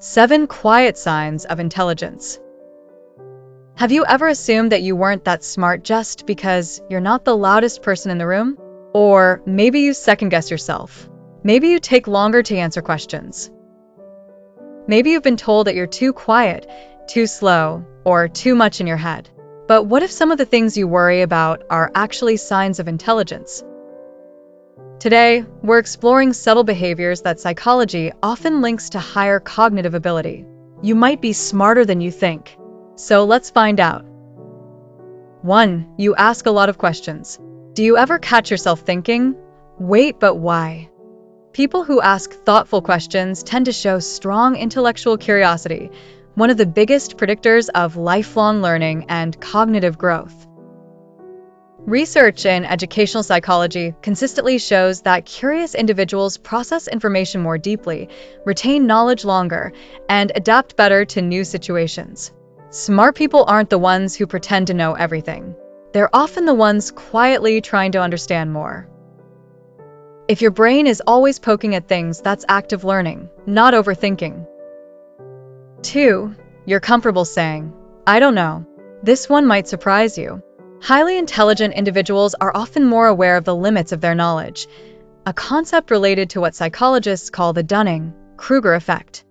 7 quiet signs of intelligence. Have you ever assumed that you weren't that smart just because you're not the loudest person in the room? Or maybe you second-guess yourself. Maybe you take longer to answer questions. Maybe you've been told that you're too quiet, too slow, or too much in your head. But what if some of the things you worry about are actually signs of intelligence? Today, we're exploring subtle behaviors that psychology often links to higher cognitive ability. You might be smarter than you think. So let's find out. 1. You ask a lot of questions. Do you ever catch yourself thinking, "Wait, but why?" People who ask thoughtful questions tend to show strong intellectual curiosity, one of the biggest predictors of lifelong learning and cognitive growth. Research in educational psychology consistently shows that curious individuals process information more deeply, retain knowledge longer, and adapt better to new situations. Smart people aren't the ones who pretend to know everything. They're often the ones quietly trying to understand more. If your brain is always poking at things, that's active learning, not overthinking. 2. You're comfortable saying, "I don't know." This one might surprise you. Highly intelligent individuals are often more aware of the limits of their knowledge, a concept related to what psychologists call the Dunning-Kruger effect.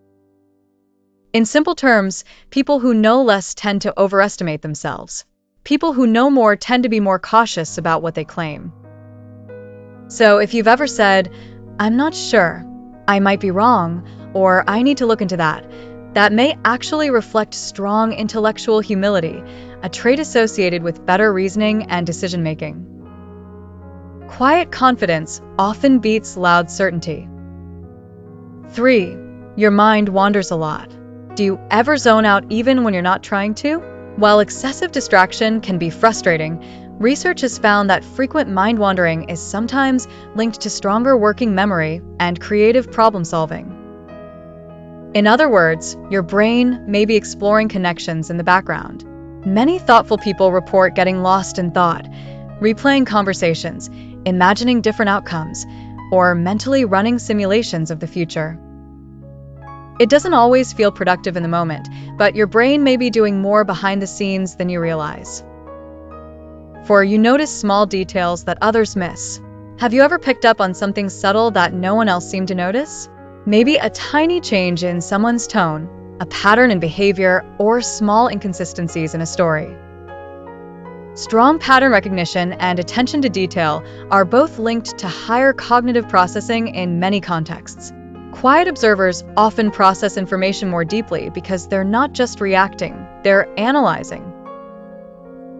In simple terms, people who know less tend to overestimate themselves. People who know more tend to be more cautious about what they claim. So if you've ever said, "I'm not sure, I might be wrong," or "I need to look into that," that may actually reflect strong intellectual humility, a trait associated with better reasoning and decision-making. Quiet confidence often beats loud certainty. 3. Your mind wanders a lot. Do you ever zone out even when you're not trying to? While excessive distraction can be frustrating, research has found that frequent mind wandering is sometimes linked to stronger working memory and creative problem solving. In other words, your brain may be exploring connections in the background. Many thoughtful people report getting lost in thought, replaying conversations, imagining different outcomes, or mentally running simulations of the future. It doesn't always feel productive in the moment, but your brain may be doing more behind the scenes than you realize. 4. You notice small details that others miss. Have you ever picked up on something subtle that no one else seemed to notice? Maybe a tiny change in someone's tone, a pattern in behavior, or small inconsistencies in a story. Strong pattern recognition and attention to detail are both linked to higher cognitive processing in many contexts. Quiet observers often process information more deeply because they're not just reacting, they're analyzing.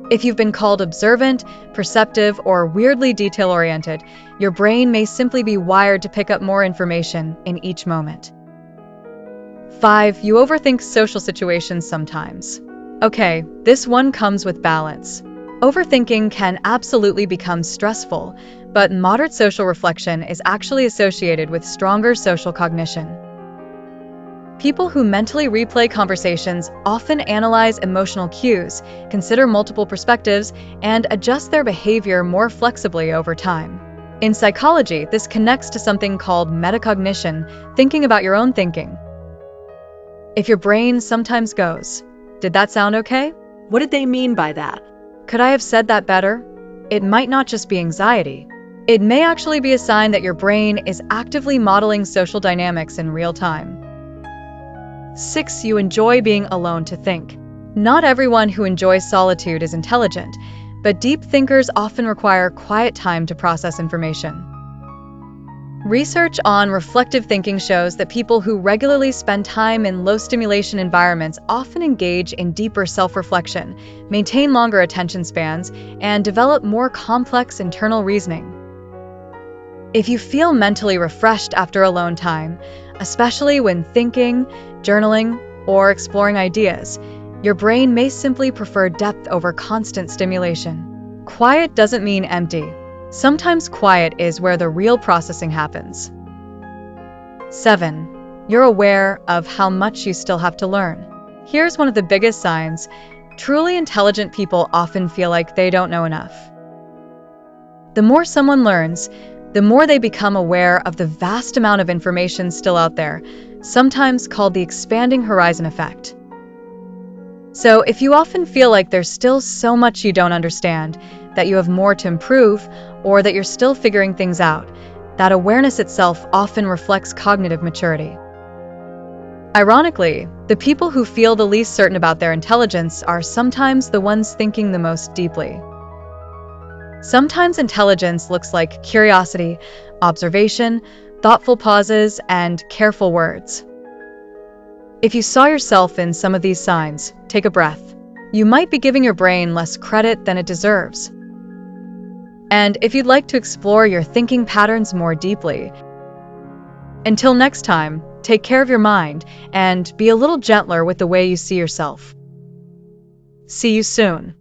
If you've been called observant, perceptive, or weirdly detail-oriented, your brain may simply be wired to pick up more information in each moment. 5. You overthink social situations sometimes. Okay, this one comes with balance. Overthinking can absolutely become stressful, but moderate social reflection is actually associated with stronger social cognition. People who mentally replay conversations often analyze emotional cues, consider multiple perspectives, and adjust their behavior more flexibly over time. In psychology, this connects to something called metacognition, thinking about your own thinking. If your brain sometimes goes, "Did that sound okay? What did they mean by that?" Could I have said that better?" It might not just be anxiety. It may actually be a sign that your brain is actively modeling social dynamics in real time. 6. You enjoy being alone to think. Not everyone who enjoys solitude is intelligent, but deep thinkers often require quiet time to process information. Research on reflective thinking shows that people who regularly spend time in low-stimulation environments often engage in deeper self-reflection, maintain longer attention spans, and develop more complex internal reasoning. If you feel mentally refreshed after alone time, especially when thinking, journaling, or exploring ideas, your brain may simply prefer depth over constant stimulation. Quiet doesn't mean empty. Sometimes quiet is where the real processing happens. 7. You're aware of how much you still have to learn. Here's one of the biggest signs. Truly intelligent people often feel like they don't know enough. The more someone learns, the more they become aware of the vast amount of information still out there, sometimes called the expanding horizon effect. So, if you often feel like there's still so much you don't understand, that you have more to improve, or that you're still figuring things out, that awareness itself often reflects cognitive maturity. Ironically, the people who feel the least certain about their intelligence are sometimes the ones thinking the most deeply. Sometimes intelligence looks like curiosity, observation, thoughtful pauses, and careful words. If you saw yourself in some of these signs, take a breath. You might be giving your brain less credit than it deserves. And if you'd like to explore your thinking patterns more deeply, until next time, take care of your mind and be a little gentler with the way you see yourself. See you soon.